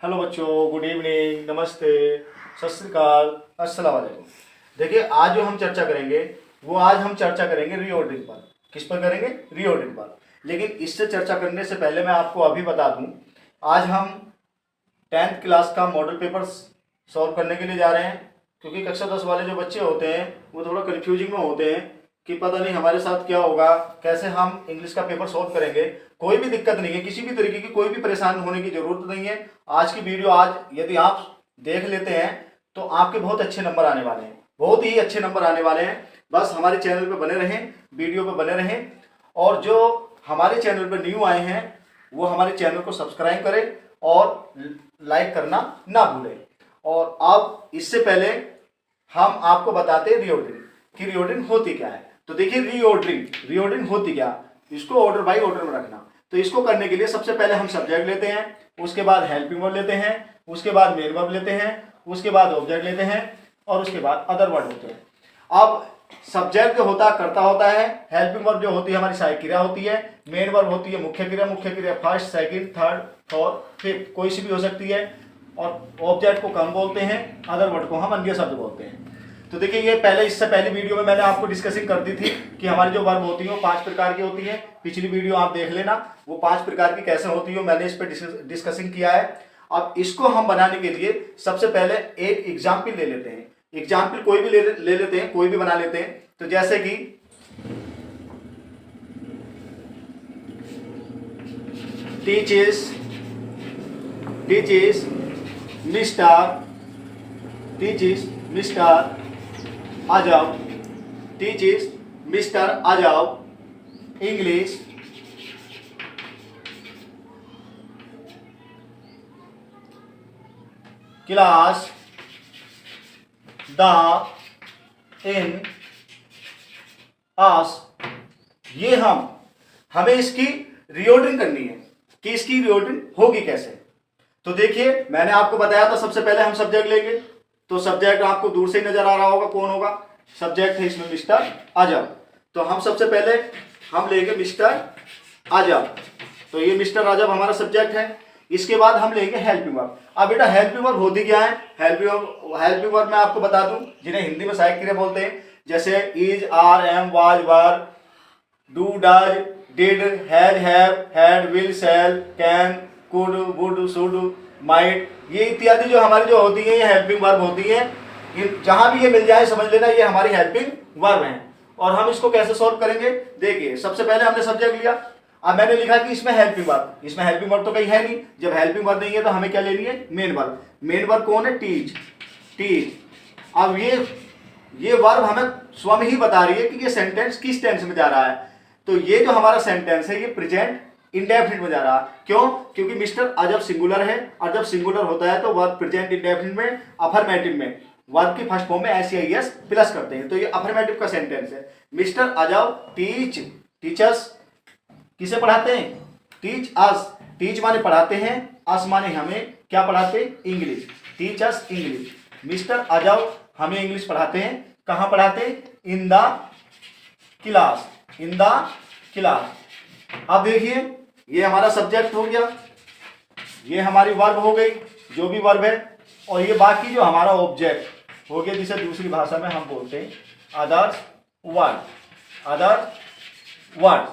Hello बच्चों, good evening, नमस्ते, सत श्री अकाल, अस्सलाम वालेकुम। देखिए, आज जो हम चर्चा करेंगे आज हम चर्चा करेंगे रीऑर्डरिंग पर। किस पर करेंगे? रीऑर्डरिंग पर। लेकिन इससे चर्चा करने से पहले मैं आपको अभी बता दूं, आज हम 10th क्लास का मॉडल पेपर सॉल्व करने के लिए जा रहे हैं। क्योंकि कक्षा 10 वाले जो बच्चे होते हैं वो थोड़ा कन्फ्यूजिंग में होते हैं कि पता नहीं हमारे साथ क्या होगा, कैसे हम इंग्लिश का पेपर सॉल्व करेंगे। कोई भी दिक्कत नहीं है, किसी भी तरीके की कोई भी परेशान होने की जरूरत नहीं है। आज की वीडियो आज यदि आप देख लेते हैं तो आपके बहुत अच्छे नंबर आने वाले हैं, बहुत ही अच्छे नंबर आने वाले हैं। बस हमारे चैनल पे बने रहें, वीडियो पे बने रहें, और जो हमारे चैनल पे न्यू आए हैं वो हमारे चैनल को सब्सक्राइब करें और लाइक करना ना भूलें। और अब इससे पहले हम आपको बताते हैं रीऑर्डरिंग कि रीऑर्डरिंग होती क्या है। तो देखिए, रीऑर्डरिंग होती क्या, इसको ऑर्डर बाय ऑर्डर में रखना। तो इसको करने के लिए सबसे पहले हम सब्जेक्ट लेते हैं, उसके बाद हेल्पिंग वर्ब लेते हैं, उसके बाद मेन वर्ब लेते हैं, उसके बाद ऑब्जेक्ट लेते हैं, और उसके बाद अदर वर्ड होते हैं। अब सब्जेक्ट जो होता है कर्ता होता है, हेल्पिंग वर्ब जो होती है हमारी सहायक क्रिया होती है, मेन वर्ब होती है मुख्य क्रिया first, second, third, fourth, fifth, कोई सी भी हो सकती है। और ऑब्जेक्ट को कम बोलते हैं, अदर वर्ड को हम अन्य शब्द बोलते हैं। तो देखिए, ये पहले इससे पहली वीडियो में मैंने आपको डिस्कसिंग कर दी थी कि हमारी जो वर्ब होती है वो 5 प्रकार की होती है। पिछली वीडियो आप देख लेना, वो 5 प्रकार की कैसे होती है मैंने इस पर डिस्कसिंग किया है। अब इसको हम बनाने के लिए सबसे पहले एक एग्जाम्पल ले लेते हैं। एग्जाम्पल कोई भी ले लेते हैं, कोई भी बना लेते हैं। तो जैसे कि टीचर्स मिस्टर आ जाओ, टीचर्स मिस्टर आ जाओ, इंग्लिश क्लास द इन आस। ये हमें इसकी रीऑर्डरिंग करनी है कि इसकी रीऑर्डरिंग होगी कैसे। तो देखिए, मैंने आपको बताया था सबसे पहले हम सब्जेक्ट लेंगे। तो सब्जेक्ट आपको दूर से नजर आ रहा होगा, कौन होगा? सब्जेक्ट है इसमें मिस्टर आ जाओ। तो हम सबसे पहले हम लेंगे मिस्टर आ जाओ। तो ये मिस्टर आ जाओ हमारा सब्जेक्ट है। इसके बाद हम लेंगे हेल्पिंग वर्ब। अब बेटा, हेल्पिंग वर्ब होती क्या है? हेल्पिंग वर्ब मैं आपको बता दूं, जिन्हें हिंदी में सहायक क्रिया बोलते हैं, जैसे is, are, am, was, were, do, does, did, have, had, will, shall, can, could, would, should, might, ये इत्यादि जो हमारी जो होती है ये हेल्पिंग वर्ब होती है। जहां भी ये मिल जाए समझ लेना ये हमारी हेल्पिंग वर्ब है। और हम इसको कैसे सॉल्व करेंगे? देखिए, सबसे पहले हमने सब्जेक्ट लिया। अब मैंने लिखा कि इसमें हेल्पिंग वर्ब, इसमें हेल्पिंग वर्ब तो कहीं है नहीं। जब हेल्पिंग वर्ब नहीं है तो हमें क्या लेनी है? Main verb. मेन वर्ब कौन है? टीच। अब ये वर्ब हमें स्वयं ही बता रही है कि ये सेंटेंस किस टेंस में जा रहा है। तो ये जो हमारा सेंटेंस है ये प्रेजेंट इंडेफिनिट में जा रहा है। क्यों? क्योंकि मिस्टर जब सिंगुलर है, और जब सिंगुलर होता है तो वर्ब प्रेजेंट इंडेफिनिट में अफर्मेटिव में वर्ब की फर्स्ट फॉर्म में एस प्लस करते हैं। तो ये अफर्मेटिव का सेंटेंस है। मिस्टर आ जाओ टीचर्स किसे पढ़ाते हैं? Teach us. टीच माने पढ़ाते हैं, अस माने हमें क्या पढ़ाते हैं? English. Teach us English. Mister आ जाओ हमें इंग्लिश पढ़ाते हैं। कहां पढ़ाते हैं? In the class. अब देखिए, ये हमारा सब्जेक्ट हो गया, ये हमारी वर्ब हो गई जो भी वर्ब है, और ये बाकी जो हमारा ऑब्जेक्ट हो गया जिसे दूसरी भाषा में हम बोलते हैं अदर वर्ड।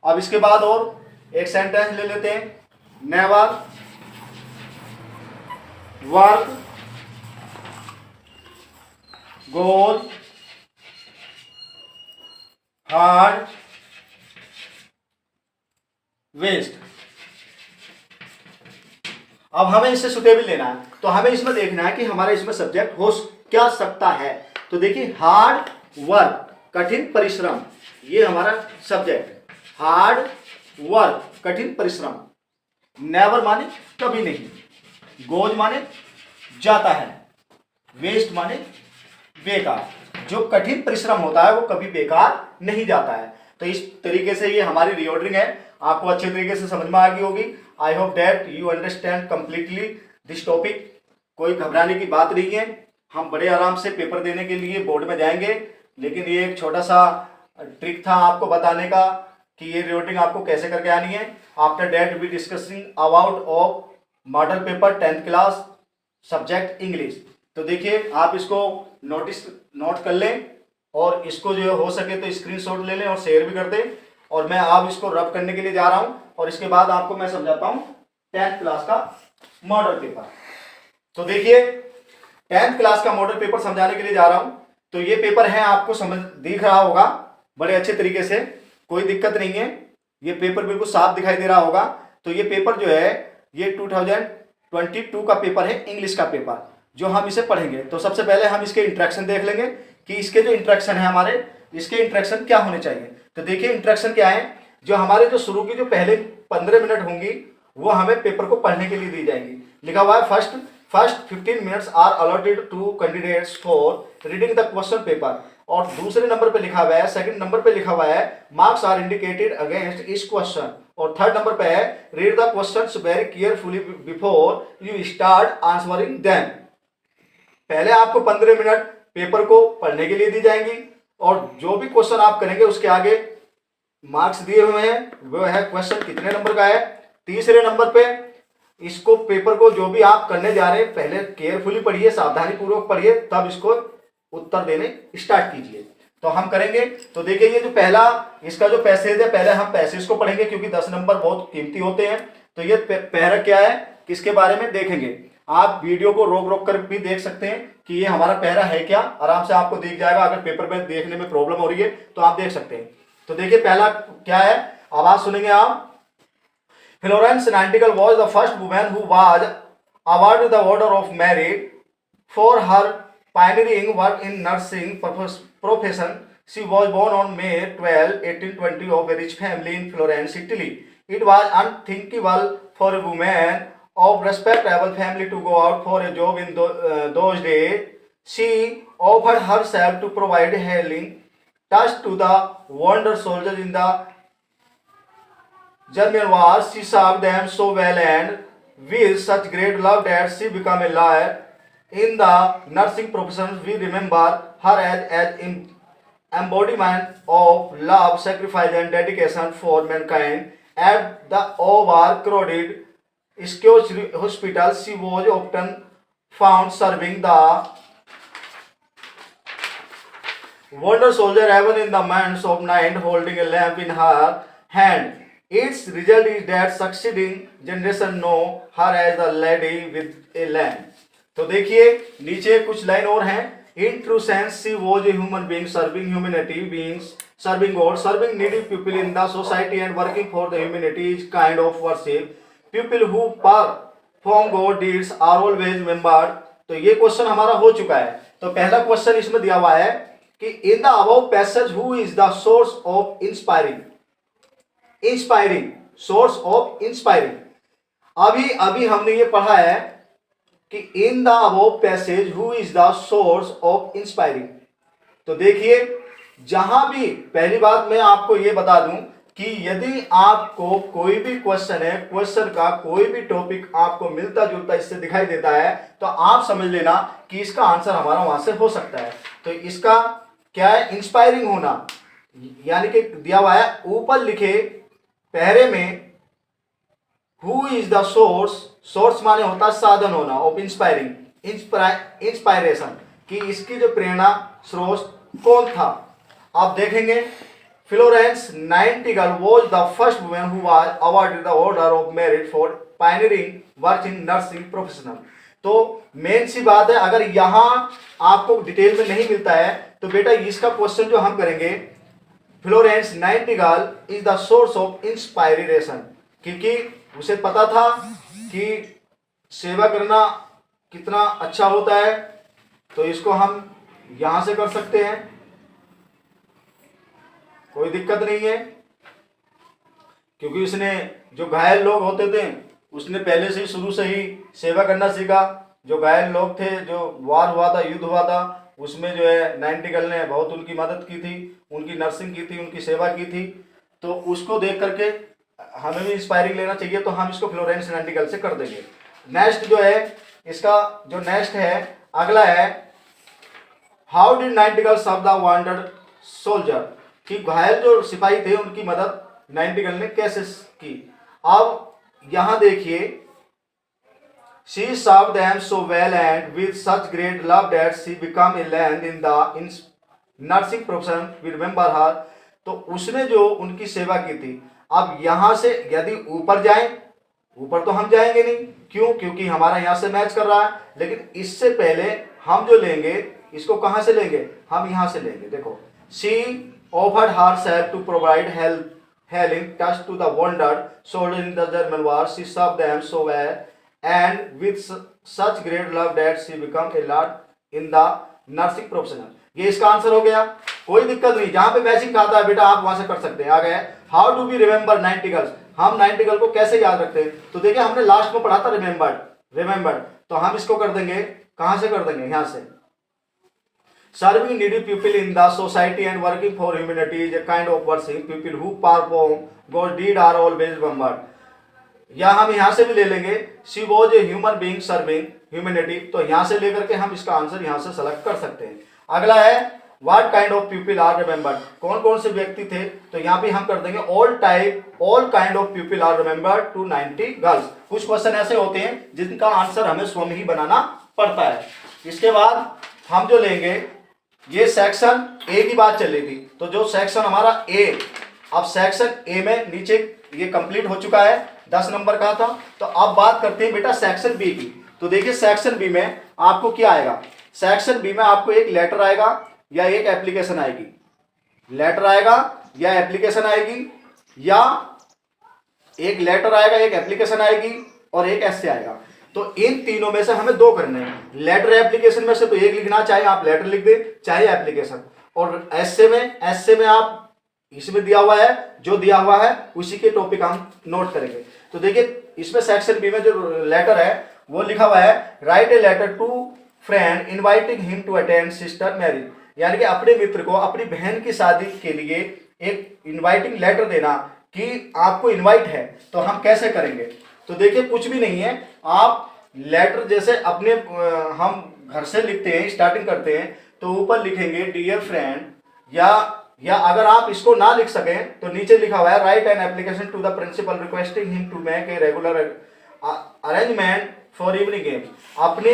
अब इसके बाद और एक सेंटेंस ले लेते हैं। नेवर वर्क गोल हार्ड वेस्ट। अब हमें इससे सुटेबल लेना है, तो हमें इसमें देखना है कि हमारा इसमें सब्जेक्ट हो क्या सकता है। तो देखिए, हार्ड वर्क कठिन परिश्रम, ये हमारा सब्जेक्ट है। हार्ड वर्क कठिन परिश्रम। नेवर माने कभी नहीं, गोज माने जाता है, वेस्ट माने बेकार। जो कठिन परिश्रम होता है वो कभी बेकार नहीं जाता है। तो इस तरीके से ये हमारी रीऑर्डरिंग है, आपको अच्छे तरीके से समझ में आ गई होगी। I hope that you understand completely this topic. कोई घबराने की बात नहीं है, हम बड़े आराम से पेपर देने के लिए बोर्ड में जाएंगे। लेकिन ये एक छोटा सा ट्रिक था आपको बताने का कि ये रीऑर्डरिंग आपको कैसे करके आनी है। After that we discussing about of model paper 10th class, subject English. तो देखिए आप इसको नोट कर लें और इसको जो हो सके तो स्क्रीनशॉट ले लें और शेयर भी कर दें। और मैं अब इसको रब करने के लिए जा रहा हूं और इसके बाद आपको मैं समझाता हूं 10th क्लास का मॉडल पेपर। तो देखिए 10th क्लास का मॉडल पेपर समझाने के लिए जा रहा हूं। तो ये पेपर है, आपको समझ दिख रहा होगा बड़े अच्छे तरीके से, कोई दिक्कत नहीं है, ये पेपर बिल्कुल साफ दिखाई दे रहा होगा। तो ये पेपर जो है ये 2022 का पेपर है, इंग्लिश का पेपर जो हम इसे पढ़ेंगे। तो सबसे पहले हम इसके इंट्रैक्शन देख लेंगे कि इसके जो इंट्रैक्शन है हमारे, इसके इंट्रैक्शन क्या होने चाहिए। तो देखिए इंट्रैक्शन क्या है, जो हमारे जो शुरू की जो पहले 15 मिनट होंगी वो हमें पेपर को पढ़ने के लिए दी जाएंगी। लिखा हुआ है first 15 minutes are allotted to candidates for reading the question paper. और दूसरे नंबर पे लिखा हुआ है, सेकंड नंबर पे लिखा हुआ है मार्क्स आर इंडिकेटेड अगेंस्ट इस क्वेश्चन। और थर्ड नंबर पे है read the questions very carefully before you start answering them. पहले आपको 15 मिनट पेपर को पढ़ने के लिए दी जाएंगी और जो भी क्वेश्चन आप करेंगे उसके आगे मार्क्स दिए हुए हैं, वो है क्वेश्चन कितने नंबर का है। तीसरे नंबर पे इसको पेपर को जो भी आप करने जा रहे हैं पहले केयरफुली पढ़िए, सावधानी पूर्वक पढ़िए, तब इसको उत्तर देने स्टार्ट कीजिए। तो हम करेंगे। तो देखिए ये जो पहला इसका जो पैसेज है, पहले हम पैसेज को पढ़ेंगे क्योंकि 10 नंबर बहुत कीमती होते हैं। तो ये पैरा क्या है, किसके बारे में देखेंगे। आप वीडियो को रोक रोक कर भी देख सकते हैं कि ये हमारा पैरा है क्या, आराम से आपको दिख जाएगा। अगर पेपर में देखने में प्रॉब्लम हो रही है तो आप देख सकते हैं। तो देखिए पहला क्या है, आवाज सुनेंगे आप। Florence Nightingale was the first woman who was awarded the Order of Merit for her pioneering work in nursing profession. She was born on May 12, 1820 of a rich family in Florence, Italy. It was unthinkable for a woman of respectable family to go out for a job in those days. She offered herself to provide healing touch to the wounded soldiers in the German war. She served them so well and with such great love that she became a lawyer. In the nursing profession, we remember her as embodiment of love, sacrifice, and dedication for mankind. At the overcrowded Scotch hospital, she was often found serving the wounded soldier even in the months of night, holding a lamp in her hand. Its result is that succeeding generation know her as the lady with a lamp. तो देखिए नीचे कुछ line और हैं। In true sense, she was a human being serving humanity, beings serving God, serving needy people in the society and working for the humanity is kind of worship. People who perform God deeds are always remembered. तो ये question हमारा हो चुका है। तो पहला question इसमें दिया हुआ है कि in the above passage who is the source of inspiring, source of inspiring. अभी हमने ये पढ़ा है कि in the above passage who is the source of inspiring. तो देखिए जहां भी, पहली बात मैं आपको ये बता दूं कि यदि आपको कोई भी क्वेश्चन है, क्वेश्चन का कोई भी टॉपिक आपको मिलता जुलता इससे दिखाई देता है तो आप समझ लेना कि इसका आंसर हमारा वहां से हो सकता है। तो इसका क्या है, इंस्पायरिंग होना, यानी कि दिया हुआ है ऊपर लिखे पहरे में who is the source, source माने होता है साधन होना, ऑफ इंस्पायरिंग, इंस्पायरेशन, कि इसकी जो प्रेरणा स्रोत कौन था। आप देखेंगे Florence Nightingale was the first woman who was awarded the order of merit for pioneering work in nursing professional. तो मेन सी बात है, अगर यहां आपको डिटेल में नहीं मिलता है तो बेटा इसका क्वेश्चन जो हम करेंगे, Florence Nightingale is the source of inspiration, क्योंकि उसे पता था कि सेवा करना कितना अच्छा होता है। तो इसको हम यहां से कर सकते हैं, कोई दिक्कत नहीं है, क्योंकि उसने जो घायल लोग होते थे उसने पहले से ही शुरू से ही सेवा करना सीखा। जो घायल लोग थे, जो वार हुआ था, युद्ध हुआ था, उसमें जो है नाइटिंगेल ने बहुत उनकी मदद की थी, उनकी नर्सिंग की थी, उनकी सेवा की थी। तो उसको देख करके हमें भी इंस्पायरिंग लेना चाहिए, तो हम इसको फ्लोरेंस नाइटिंगेल से कर देंगे। नेक्स्ट जो है, इसका जो नेक्स्ट है अगला है, how did Nightingale serve the wanted soldier, कि घायल जो सिपाही थे उनकी मदद नाइटिंगेल ने कैसे की। अब यहां देखिए She served them so well and with such great love that she became a land in the nursing profession. We remember her. तो उसने जो उनकी सेवा की थी, अब यहां से यदि ऊपर जाएं, ऊपर तो हम जाएंगे नहीं, क्यों? क्योंकि हमारा यहां से मैच कर रहा है, लेकिन इससे पहले हम जो लेंगे इसको कहां से लेंगे? हम यहां से लेंगे। देखो, she offered herself to provide healing touch to the wounded soldiers in the German war. She served them so well and with such great love that she became a lord in the nursing profession. ये इसका answer हो गया। कोई दिक्कत नहीं, जहां पे matching खाता है बेटा आप वहां से कर सकते हैं। आ गए। How do we remember Nightingales? हम नाइटिंगेल को कैसे याद रखते हैं? तो देखिए हमने लास्ट में पढ़ा था रिमेंबर्ड, तो हम इसको कर देंगे, कहां से कर देंगे? यहां से। Serving needy people in the society and working for humanity is a kind of worship. People who perform God's deed are always remembered. या हम यहां से भी ले लेंगे, she was a human being serving humanity, तो यहां से लेकर के हम इसका आंसर यहां से सेलेक्ट कर सकते हैं। अगला है what kind of people are remembered? कौन कौन से व्यक्ति थे? तो यहाँ पे हम कर देंगे all kind of people are remembered to 90 girls. कुछ क्वेश्चन ऐसे होते हैं जिनका आंसर हमें स्वयं ही बनाना पड़ता है। इसके बाद हम जो लेंगे, ये सेक्शन ए की बात चल रही थी, तो जो सेक्शन हमारा ए, अब सेक्शन ए में नीचे ये कंप्लीट हो चुका है, 10 नंबर का था। तो अब बात करते हैं बेटा सेक्शन बी की। तो देखिए सेक्शन बी में आपको क्या आएगा? सेक्शन बी में आपको एक लेटर आएगा या एक एप्लीकेशन आएगी। लेटर आएगा या एप्लीकेशन आएगी, या एक लेटर आएगा, एक एप्लीकेशन आएगी और एक एसे आएगा। तो इन तीनों में से हमें दो करने हैं। लेटर एप्लीकेशन में से तो एक लिखना, चाहे आप लेटर लिख दें चाहे एप्लीकेशन। और एसे में आप इसमें दिया हुआ है, जो दिया हुआ है उसी के टॉपिक हम नोट करेंगे। तो देखिए इसमें सेक्शन बी में जो लेटर है वो लिखा हुआ है, write a letter to friend inviting him to attend sister marriage. यानी कि अपने मित्र को अपनी बहन की शादी के लिए एक इनवाइटिंग लेटर देना कि आपको इनवाइट है। तो हम कैसे करेंगे? तो देखिए कुछ भी नहीं है, आप लेटर जैसे अपने हम घर से लिखते हैं, स्टार्टिंग करते हैं, तो ऊपर लिखेंगे डियर फ्रेंड, या अगर आप इसको ना लिख सकें तो नीचे लिखा हुआ है write an application to the principal requesting him to make a regular arrangement for evening games. अपने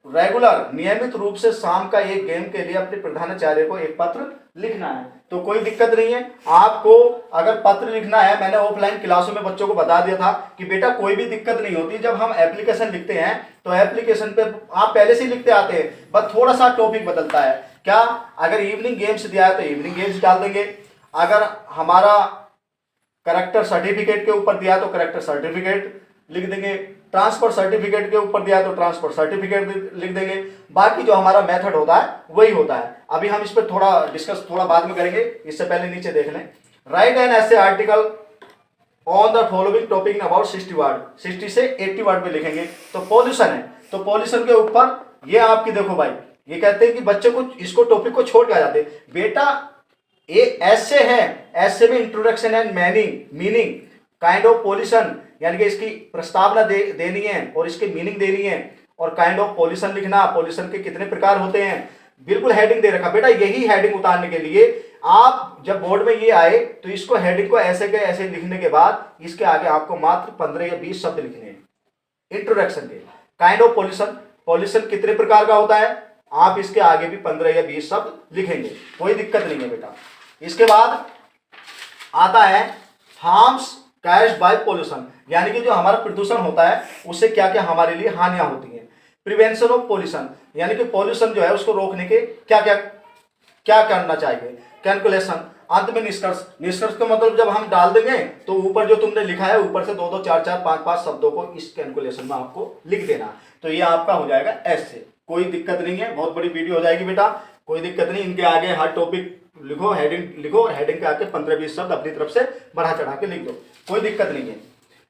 रेगुलर नियमित रूप से शाम का एक गेम के लिए अपने प्रधानाचार्य को एक पत्र लिखना है। तो कोई दिक्कत नहीं है, आपको अगर पत्र लिखना है, मैंने ऑफलाइन क्लासों में बच्चों को बता दिया था कि बेटा कोई भी दिक्कत नहीं होती। जब हम एप्लीकेशन लिखते हैं तो एप्लीकेशन पे आप पहले से ही लिखते आते हैं, बस थोड़ा सा टॉपिक बदलता है। क्या? अगर इवनिंग गेम्स दिया है तो इवनिंग गेम्स डाल देंगे, अगर हमारा करेक्टर सर्टिफिकेट के ऊपर दिया तो करेक्टर सर्टिफिकेट लिख देंगे, ट्रांसफर सर्टिफिकेट के ऊपर दिया तो ट्रांसफर सर्टिफिकेट लिख देंगे। बाकी जो हमारा मेथड होता है वही होता है। अभी हम इस पर थोड़ा डिस्कस थोड़ा बाद में करेंगे, इससे पहले नीचे देख लें। राइट एन ऐसे article on the following topic about 60 word, 60 से 80 वर्ड में लिखेंगे। तो पॉल्यूशन है, तो पॉल्यूशन के ऊपर ये आपकी देखो भाई, ये कहते हैं कि बच्चे को इसको टॉपिक को छोड़ के आ जाते हैं। बेटा ये ऐसे है, ऐसे में introduction and meaning kind of pollution, यानी कि इसकी प्रस्तावना देनी है और इसकी मीनिंग देनी है, और काइंड ऑफ पॉल्यूशन लिखना, पॉल्यूशन के कितने प्रकार होते हैं, बिल्कुल हेडिंग दे रखा। बेटा यही हेडिंग उतारने के लिए आप जब बोर्ड में ये आए तो इसको हेडिंग को ऐसे के ऐसे लिखने के बाद इसके आगे आपको मात्र 15 या 20 शब्द लिखने हैं इंट्रोडक्शन के। काइंड ऑफ पॉल्यूशन कितने प्रकार का होता है, आप इसके आगे भी 15 या 20 शब्द लिखेंगे, कोई दिक्कत नहीं है बेटा। इसके बाद आता है हार्म्स कैज्ड बाय पॉल्यूशन, यानी कि जो हमारा प्रदूषण होता है उससे क्या क्या हमारे लिए हानियां होती हैं। प्रिवेंशन ऑफ पॉल्यूशन, यानी कि पॉल्यूशन जो है उसको रोकने के क्या करना चाहिए। कैलकुलेशन, अंत में निष्कर्ष का मतलब जब हम डाल देंगे तो ऊपर जो तुमने लिखा है ऊपर से 2-2, 4-4, 5-5 शब्दों को इस कैलकुलेशन में आपको लिख देना। तो ये आपका हो जाएगा ऐसे, कोई दिक्कत नहीं है, बहुत बड़ी वीडियो हो जाएगी बेटा, कोई दिक्कत नहीं। इनके आगे हर टॉपिक लिखो, हेडिंग लिखो, और हेडिंग के आगे 15-20 शब्द अपनी तरफ से बढ़ा चढ़ा के लिख दो, कोई दिक्कत नहीं है,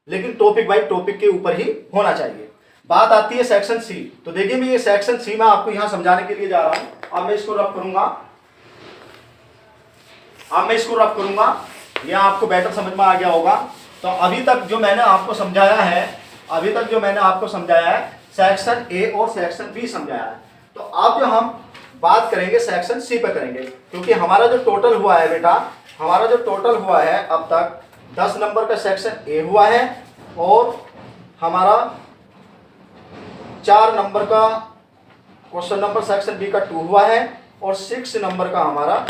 लेकिन टॉपिक बाई टॉपिक के ऊपर ही होना चाहिए। बात आती है सेक्शन सी। तो देखिए मैं ये सेक्शन सी में आपको यहां समझाने के लिए जा रहा हूं। अब मैं इसको रफ करूंगा, ये आपको बेटर समझ में आ गया होगा। तो अभी तक जो मैंने आपको समझाया है सेक्शन ए और सेक्शन बी समझाया है। तो अब जो हम बात करेंगे सेक्शन सी पे करेंगे, क्योंकि हमारा जो टोटल हुआ है बेटा, हमारा जो टोटल हुआ है अब तक 10 नंबर का सेक्शन ए हुआ है और हमारा 4 नंबर का क्वेश्चन नंबर सेक्शन बी का 2 हुआ है और 6 नंबर का हमारा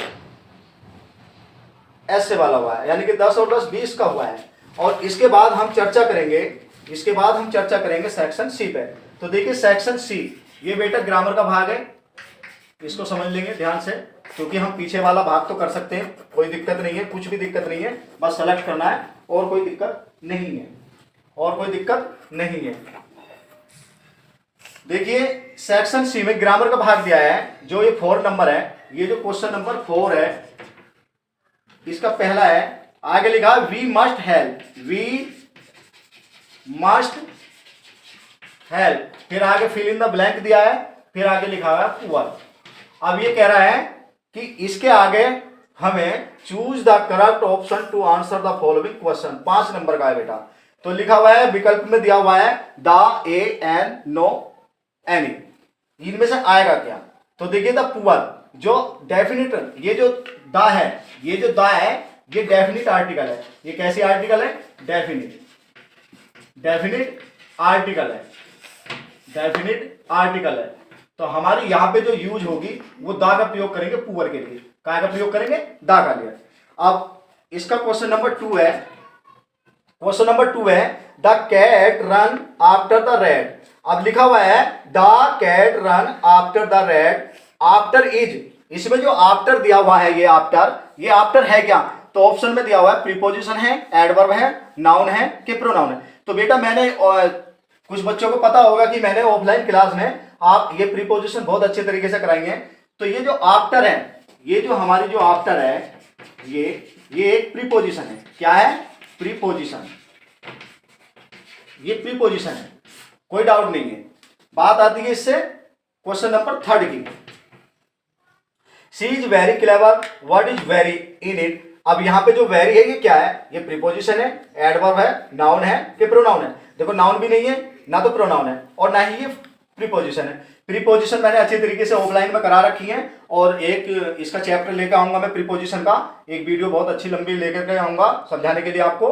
ऐसे वाला हुआ है, यानी कि 10 और 10 20 का हुआ है। और इसके बाद हम चर्चा करेंगे सेक्शन सी पे। तो देखिए सेक्शन सी, ये बेटा ग्रामर का भाग है, इसको समझ लेंगे ध्यान से, क्योंकि हम पीछे वाला भाग तो कर सकते हैं, कोई दिक्कत नहीं है, कुछ भी दिक्कत नहीं है, बस सेलेक्ट करना है और कोई दिक्कत नहीं है, और कोई दिक्कत नहीं है। देखिए सेक्शन सी में ग्रामर का भाग दिया है, जो ये 4 नंबर है, ये जो क्वेश्चन नंबर 4 है इसका पहला है, आगे लिखा वी मस्ट हेल्प, फिर आगे फिल इन द ब्लैंक दिया है, फिर आगे लिखा है पुअर। अब ये कह रहा है कि इसके आगे हमें choose the correct option to answer the following question, 5 number का है बेटा। तो लिखा हुआ है, विकल्प में दिया हुआ है the, a, an, no, any, इनमें से आएगा क्या? तो देखिए द पुअर, जो डेफिनेट, ये जो द है, ये डेफिनिट आर्टिकल है। ये कैसी आर्टिकल है? डेफिनिट आर्टिकल है। तो हमारी यहां पे जो यूज होगी वो दा का प्रयोग करेंगे पुअर के लिए। काय का प्रयोग करेंगे? दा का लिए। अब इसका क्वेश्चन नंबर 2 है the cat run after the rat. अब लिखा हुआ है the cat run after the rat, after is, इसमें जो आफ्टर दिया हुआ है ये आफ्टर है क्या? तो ऑप्शन में दिया हुआ है प्रीपोजिशन है, एडवर्ब है, नाउन है कि प्रोनाउन है। तो बेटा मैंने कुछ बच्चों को पता होगा कि मैंने ऑफलाइन क्लास में आप ये प्रीपोजिशन बहुत अच्छे तरीके से कराएंगे। तो ये जो आफ्टर है, ये जो हमारी जो आफ्टर है, ये एक प्रीपोजिशन है। क्या है? प्रीपोजिशन, ये प्रीपोजिशन है, कोई डाउट नहीं है। बात आती है इससे क्वेश्चन नंबर 3 की, she is very clever, what is very in it. अब यहां पे जो वेरी है ये क्या है? ये प्रीपोजिशन है, एडवर्ब है, नाउन है कि प्रोनाउन है? देखो नाउन भी नहीं है, ना तो प्रोनाउन है, और ना ही ये प्रीपोजिशन है। प्रीपोजिशन मैंने अच्छे तरीके से ऑफलाइन में करा रखी है, और एक इसका चैप्टर लेकर आऊंगा मैं प्रीपोजिशन का, एक वीडियो बहुत अच्छी लंबी लेकर के आऊंगा समझाने के लिए आपको।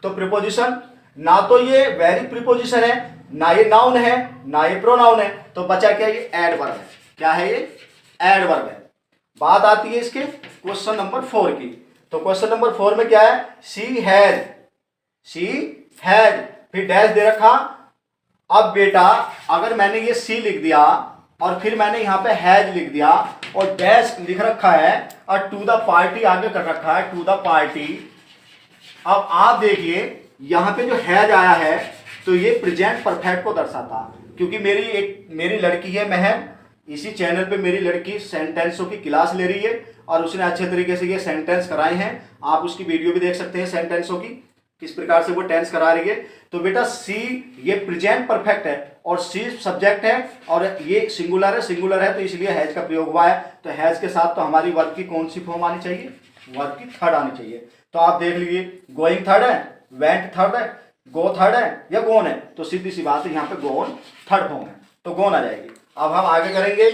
तो प्रीपोजिशन, ना तो ये वेरी प्रीपोजिशन है, ना ये नाउन है, ना ये प्रोनाउन है, तो बचा क्या? ये एडवर्ब है। क्या है? ये एडवर्ब है। बात आती है इसके क्वेश्चन नंबर 4 की। तो क्वेश्चन नंबर 4 में क्या है? शी हैज, फिर डैश दे रखा। अब बेटा अगर मैंने ये सी लिख दिया और फिर मैंने यहां पे हैज लिख दिया और डैश लिख रखा है और टू द पार्टी आगे कर रखा है, टू द पार्टी। अब आप देखिए यहां पे जो हैज आया है तो ये प्रेजेंट परफेक्ट को दर्शाता, क्योंकि मेरी लड़की है महम, इसी चैनल पे मेरी लड़की सेंटेंसों की क्लास ले रही है और उसने अच्छे तरीके से ये सेंटेंस कराए हैं। आप उसकी वीडियो भी देख सकते हैं सेंटेंसों की, किस प्रकार से वो टेंस करा रही है। तो बेटा सी ये प्रेजेंट परफेक्ट है और सी सब्जेक्ट है और ये सिंगुलर है, तो इसलिए हैज का प्रयोग हुआ है। तो हैज के साथ तो हमारी वर्ब की कौन सी फॉर्म आनी चाहिए? वर्ब की थर्ड आनी चाहिए। तो आप देख लीजिए, गोइंग थर्ड है, वेंट थर्ड है, गो थर्ड है या गोन है? तो सीधी सी बात है, यहाँ पे गोन थर्ड फॉर्म है, तो गोन आ जाएगी। अब हम आगे करेंगे,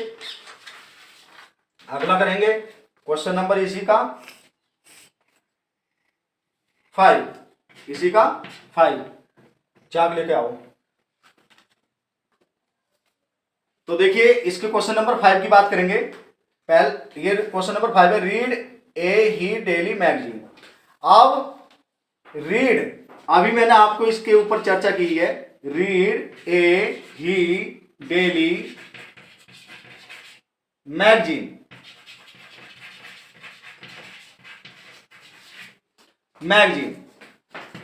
अगला करेंगे क्वेश्चन नंबर इसी का 5, इसी का 5, चाक लेके आओ। तो देखिए इसके क्वेश्चन नंबर 5 की बात करेंगे। पहले ये क्वेश्चन नंबर 5 है, रीड ए ही डेली मैगजीन। अब रीड, अभी मैंने आपको इसके ऊपर चर्चा की है, रीड ए ही डेली मैगजीन।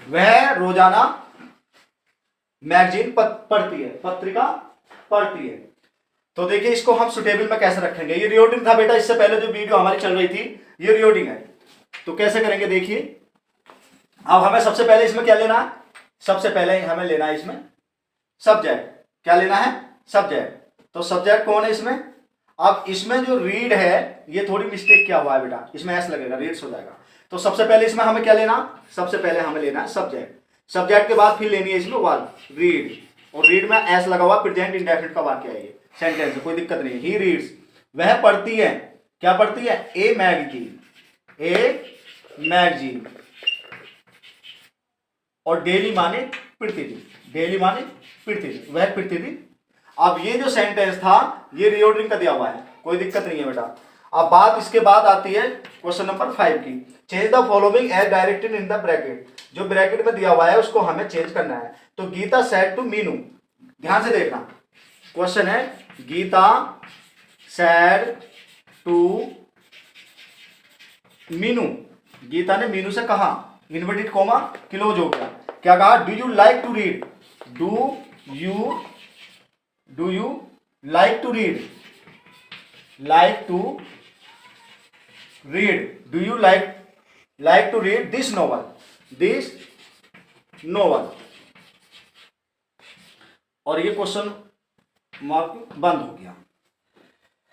वह रोजाना मैगजीन पढ़ती है, पत्रिका पढ़ती है। तो देखिए इसको हम सुटेबल में कैसे रखेंगे। ये रियोडिंग था बेटा, इससे पहले जो वीडियो हमारी चल रही थी ये रियोडिंग है। तो कैसे करेंगे देखिए, अब हमें सबसे पहले इसमें क्या लेना है? सबसे पहले हमें लेना है इसमें सब्जेक्ट। क्या लेना है? सब्जेक्ट। तो सब्जेक्ट कौन है इसमें? अब इसमें जो रीड है ये थोड़ी मिस्टेक क्या हुआ है बेटा, इसमें एस लगेगा, रीड्स हो जाएगा। तो सबसे पहले इसमें हमें क्या लेना? सबसे पहले हमें लेना है सब्जेक्ट। सब्जेक्ट के बाद फिर लेनी है इसमें वर्ब, रीड, और रीड में एस लगा हुआ, प्रेजेंट इंडेफिनिट का वाक्य है, ये सेंटेंस है, कोई दिक्कत नहीं है। ही रीड्स, वह पढ़ती है। क्या पढ़ती है? A magazine, a magazine. और डेली माने प्रतिदिन, डेली माने प्रतिदिन, वह प्रतिदिन। अब ये जो सेंटेंस था ये रीऑर्डरिंग का दिया हुआ है, कोई दिक्कत नहीं है बेटा। अब बात इसके बाद आती है क्वेश्चन नंबर 5 की। Change the following as directed in the bracket. जो ब्रैकेट में दिया हुआ है उसको हमें चेंज करना है। तो गीता सेड टू मीनू, ध्यान से देखना क्वेश्चन है, गीता सेड टू मीनू, गीता ने मीनू से कहा, इन्वर्टेड कोमा क्लोज हो गया, क्या कहा, do you like to read, do you like to read, like to read, do you like to read this novel, this novel. और ये क्वेश्चन मार्क बंद हो गया।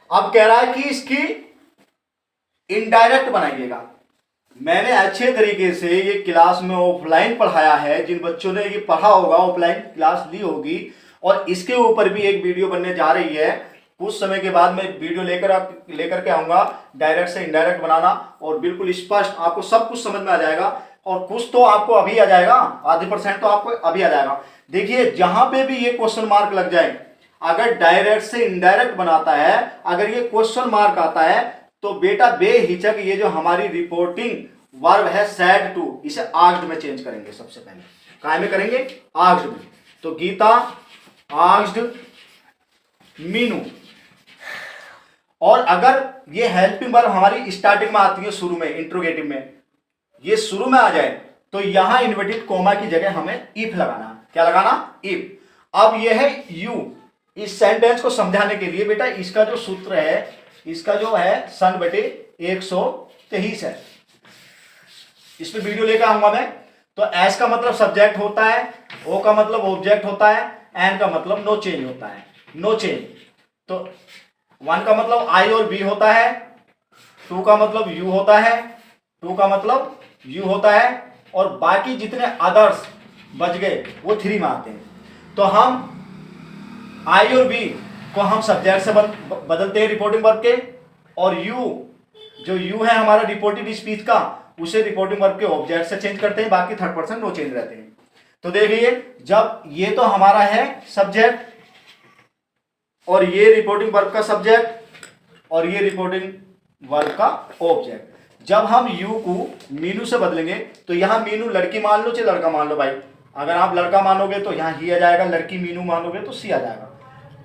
अब कह रहा है कि इसकी इनडायरेक्ट बनाइएगा। मैंने अच्छे तरीके से ये क्लास में ऑफलाइन पढ़ाया है, जिन बच्चों ने ये पढ़ा होगा, ऑफलाइन क्लास ली होगी, और इसके ऊपर भी एक वीडियो बनने जा रही है। कुछ समय के बाद मैं वीडियो लेकर के आऊंगा, डायरेक्ट से इनडायरेक्ट बनाना, और बिल्कुल स्पष्ट आपको सब कुछ समझ में आ जाएगा। और कुछ तो आपको अभी आ जाएगा, आधे % तो आपको अभी आ जाएगा। देखिए जहां पे भी ये क्वेश्चन मार्क लग जाए, अगर डायरेक्ट से इनडायरेक्ट बनाता है, अगर ये क्वेश्चन मार्क आता है, तो बेटा बेहिचक ये जो हमारी रिपोर्टिंग वर्ब है सेड टू, इसे आस्क्ड में चेंज करेंगे। सबसे पहले काय में करेंगे, आस्क्ड में। तो गीता आस्क्ड मीनू। और अगर ये हेल्पिंग वर्ब हमारी स्टार्टिंग में आती है, शुरू में इंट्रोगेटिव में, ये शुरू में आ जाए, तो यहां इन्वर्टेड कोमा की जगह हमें इफ लगाना। क्या लगाना, इफ। अब ये है यू। इस सेंटेंस को समझाने के लिए बेटा इसका जो सूत्र है, इसका जो है सन बटे 123 है। इस पे वीडियो लेकर आऊंगा मैं। तो एस का मतलब सब्जेक्ट होता है, ओ का मतलब ऑब्जेक्ट होता है, एन का मतलब नो चेंज होता है, नो चेंज। तो 1 का मतलब आई और बी होता है, 2 का मतलब यू होता है, 2 का मतलब यू होता है, और बाकी जितने अदर्स बच गए वो 3 में आते हैं। तो हम आई और बी को हम सब्जेक्ट से बदलते हैं रिपोर्टिंग वर्ब के, और यू जो यू है हमारा रिपोर्टेड स्पीच का, उसे रिपोर्टिंग वर्ब के ऑब्जेक्ट से चेंज करते हैं, बाकी 3% नो चेंज रहते हैं। तो देखिए जब ये तो हमारा है सब्जेक्ट, और ये रिपोर्टिंग वर्ब का सब्जेक्ट, और ये रिपोर्टिंग वर्ब का ऑब्जेक्ट, जब हम यू को मीनू से बदलेंगे, तो यहां मीनू लड़की मान लो चाहे लड़का मान लो भाई। अगर आप लड़का मानोगे तो यहां ही आ जाएगा, लड़की मीनू मानोगे तो सी आ जाएगा,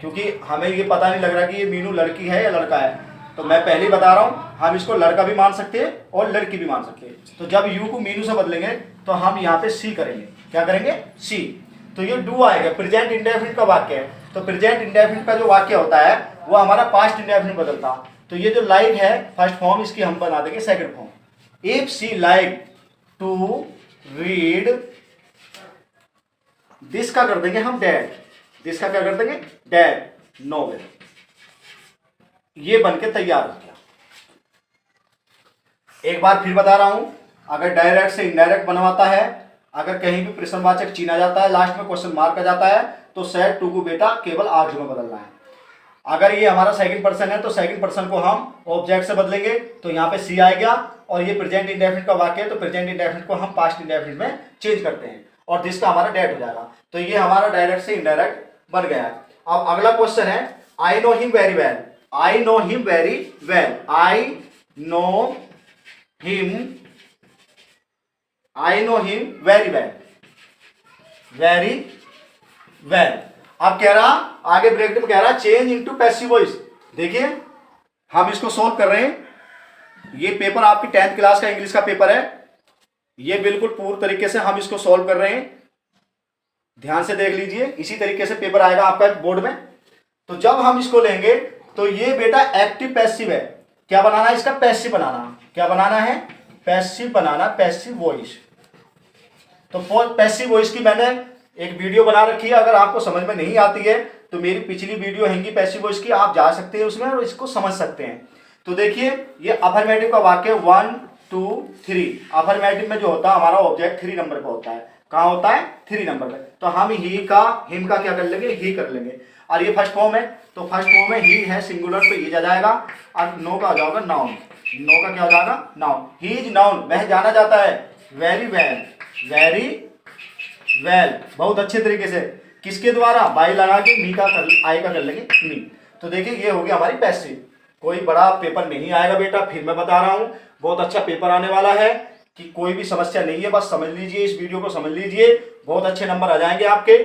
क्योंकि हमें ये पता नहीं लग रहा कि ये मीनू लड़की है या लड़का है। तो मैं पहले ही बता रहा हूं, हम इसको लड़का भी मान सकते हैं और लड़की भी मान सकते हैं। तो जब यू को मीनू से बदलेंगे तो हम यहाँ पे सी करेंगे। क्या करेंगे, सी। तो ये डू आएगा, प्रेजेंट इंडेफिनिट का वाक्य है। तो प्रेजेंट इंडेफिनिट का जो वाक्य होता है वो हमारा पास्ट इंडेफिनिट बदलता। तो ये जो लाइक है फर्स्ट फॉर्म, इसकी हम बना देंगे second form. If see like to read this का कर देंगे हम डैड, दिस का क्या कर देंगे, डैड नोवेल। ये बनके तैयार हो गया। एक बार फिर बता रहा हूं, अगर डायरेक्ट से इनडायरेक्ट बनवाता है, अगर कहीं भी प्रश्नवाचक चीना जाता है, लास्ट में क्वेश्चन मार्क आ जाता है, तो सेड टू को बेटा केवल आस्क्ड में बदलना है। अगर ये हमारा सेकंड पर्सन है तो सेकंड पर्सन को हम ऑब्जेक्ट से बदलेंगे, तो यहाँ पे सी आएगा। और ये प्रेजेंट इंडेफिनिट का वाक्य है, तो प्रेजेंट इंडेफिनिट को हम पास्ट इंडेफिनिट में चेंज करते हैं, और जिसका हमारा डैड हो जाएगा। तो ये हमारा डायरेक्ट से इनडायरेक्ट बन गया है। अब अगला क्वेश्चन है, I know him very well, I know him very well, I know him, I know him very well, very well. अब कह रहा, आगे ब्रैकेट में कह रहा चेंज इनटू पैसिव वॉइस। देखिए हम इसको सोल्व कर रहे हैं। ये पेपर आपकी 10th क्लास का इंग्लिश का पेपर है, ये बिल्कुल पूर्ण तरीके से हम इसको सोल्व कर रहे हैं। ध्यान से देख लीजिए, इसी तरीके से पेपर आएगा आपका बोर्ड में। तो जब हम इसको लेंगे तो ये बेटा एक्टिव पैसिव है। क्या बनाना है इसका, पैसिव बनाना। क्या बनाना है, पैसिव बनाना, पैसिव वॉइस। तो पैसिव वॉइस की मैंने एक वीडियो बना रखी है। अगर आपको समझ में नहीं आती है तो मेरी पिछली वीडियो हैंगी पैसिव वॉइस की, आप जा सकते हैं उसमें और इसको समझ सकते हैं। तो देखिए ये अफर्मेटिव का वाक्य 1 2 3। अफर्मेटिव में जो होता है हमारा ऑब्जेक्ट 3 नंबर पर होता है। कहाँ होता है, 3 नंबर पे। तो हम ही का, हिम का क्या कर लेंगे, ही कर लेंगे। और ये फर्स्ट फॉर्म है, तो फर्स्ट फॉर्म में ही है सिंगुलर, तो ये जा जाएगा। और नो का हो जाएगा नाउन, नो का क्या हो जाएगा, नाउन। ही इज नाउन, वह जाना जाता है। वेरी वेल, वेरी वेल, बहुत अच्छे तरीके से। किसके द्वारा, बाई लगा के मी का आई का कर लेंगे मी। तो देखिए ये हो गया हमारी पैसिव। कोई बड़ा पेपर नहीं आएगा बेटा, फिर मैं बता रहा हूँ बहुत अच्छा पेपर आने वाला है, कि कोई भी समस्या नहीं है, बस समझ लीजिए, इस वीडियो को समझ लीजिए, बहुत अच्छे नंबर आ जाएंगे आपके।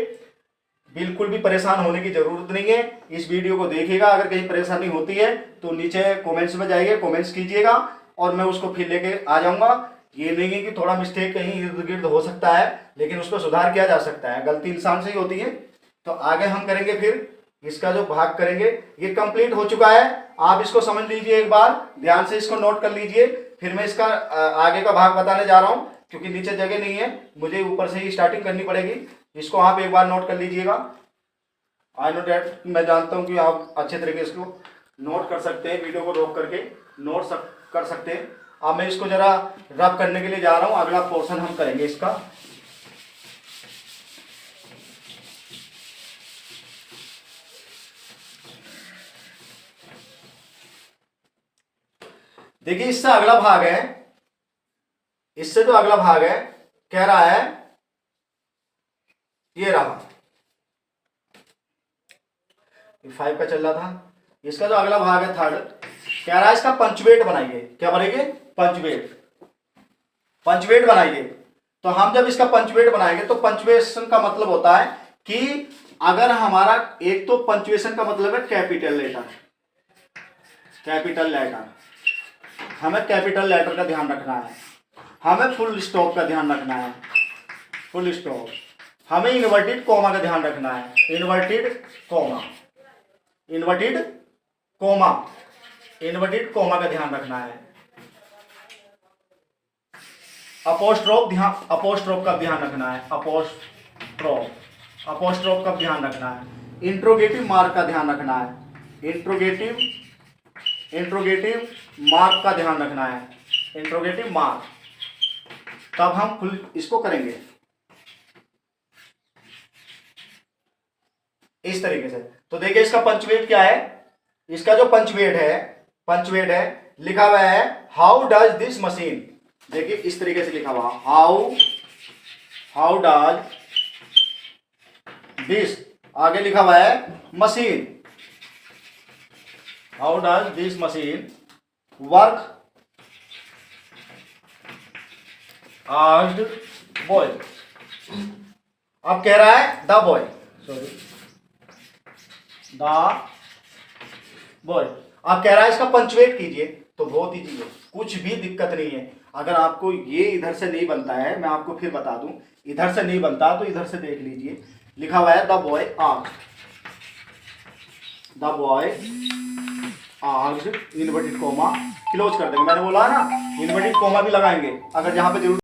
बिल्कुल भी परेशान होने की जरूरत नहीं है, इस वीडियो को देखिएगा, अगर कहीं परेशानी होती है तो नीचे कमेंट्स में जाइए, कमेंट्स कीजिएगा और मैं उसको फिर लेके आ जाऊंगा। ये नहीं है कि थोड़ा मिस्टेक कहीं इर्द गिर्द हो सकता है, लेकिन उस पर सुधार किया जा सकता है, गलती इंसान से ही होती है। तो आगे हम करेंगे, फिर इसका जो भाग करेंगे ये कंप्लीट हो चुका है, आप इसको समझ लीजिए, एक बार ध्यान से इसको नोट कर लीजिए, फिर मैं इसका आगे का भाग बताने जा रहा हूं, क्योंकि नीचे जगह नहीं है, मुझे ऊपर से ही स्टार्टिंग करनी पड़ेगी। इसको आप एक बार नोट कर लीजिएगा। आई नो डैट, मैं जानता हूं कि आप अच्छे तरीके से इसको नोट कर सकते हैं, वीडियो को रोक करके नोट कर सकते हैं। अब मैं इसको जरा रब करने के लिए जा रहा हूं, अगला पोर्शन हम करेंगे इसका। देखिए इससे अगला भाग है, इससे जो अगला भाग है कह रहा है, ये रहा 5 का चल रहा था, इसका जो अगला भाग है थर्ड, कह रहा है इसका पंचवेट बनाइए। क्या बनाइए? पंचवेट। पंचवेट बनाइए। तो हम जब इसका पंचवेट बनाएंगे तो पंचुएशन का मतलब होता है कि अगर हमारा, एक तो पंचुएशन का मतलब है कैपिटल लेटर, कैपिटल लेटर, हमें कैपिटल लेटर का ध्यान रखना है, हमें फुल स्टॉप का ध्यान रखना है, फुल स्टॉप, हमें इन्वर्टेड कॉमा का ध्यान रखना है, inverted comma, inverted comma, inverted comma का ध्यान रखना है, अपोस्ट्रोफ का ध्यान रखना है, अपोस्ट्रोफ का ध्यान रखना है, इंट्रोगेटिव मार्क का ध्यान रखना है, इंट्रोगेटिव मार्क का ध्यान रखना है, इंट्रोगेटिव मार्क, तब हम फुल इसको करेंगे इस तरीके से। तो देखिए इसका पंचवेट क्या है, इसका जो पंचवेट है लिखा हुआ है हाउ डज दिस मशीन। देखिए इस तरीके से लिखा हुआ, हाउ डज दिस, आगे लिखा हुआ है machine, how does this machine work आज बॉय। अब कह रहा है the boy, sorry the boy. अब कह रहा है इसका पंचुएट कीजिए, तो बहुत ईजी है, कुछ भी दिक्कत नहीं है। अगर आपको ये इधर से नहीं बनता है, मैं आपको फिर बता दूं, इधर से नहीं बनता तो इधर से देख लीजिए, लिखा हुआ है the boy asked, the boy asked, inverted comma close कर देंगे, मैंने बोला ना इन्वर्टेड कॉमा भी लगाएंगे अगर जहां पे जरूर